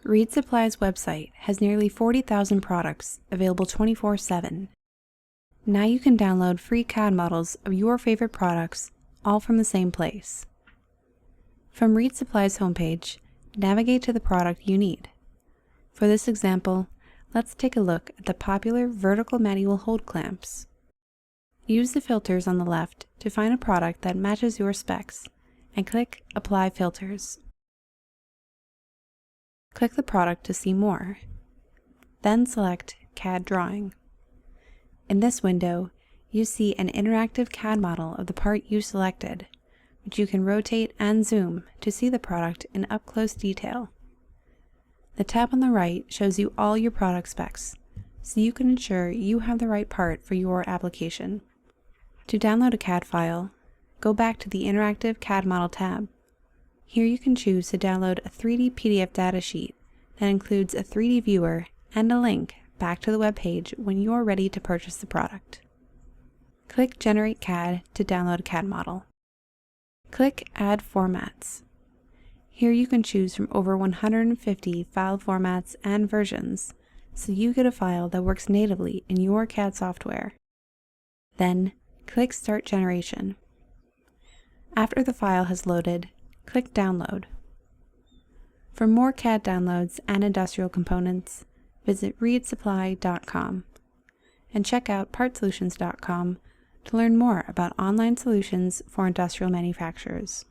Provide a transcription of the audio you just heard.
Reid Supply's website has nearly 40,000 products available 24/7. Now you can download free CAD models of your favorite products, all from the same place. From Reid Supply's homepage, navigate to the product you need. For this example, let's take a look at the popular vertical manual hold clamps. Use the filters on the left to find a product that matches your specs and click Apply Filters. Click the product to see more. Then select CAD Drawing. In this window, you see an interactive CAD model of the part you selected, which you can rotate and zoom to see the product in up-close detail. The tab on the right shows you all your product specs, so you can ensure you have the right part for your application. To download a CAD file, go back to the Interactive CAD Model tab. Here you can choose to download a 3D PDF datasheet that includes a 3D viewer and a link back to the web page when you're ready to purchase the product. Click Generate CAD to download a CAD model. Click Add Formats. Here you can choose from over 150 file formats and versions, so you get a file that works natively in your CAD software. Then, click Start Generation. After the file has loaded, click Download. For more CAD downloads and industrial components, visit reidsupply.com and check out partsolutions.com to learn more about online solutions for industrial manufacturers.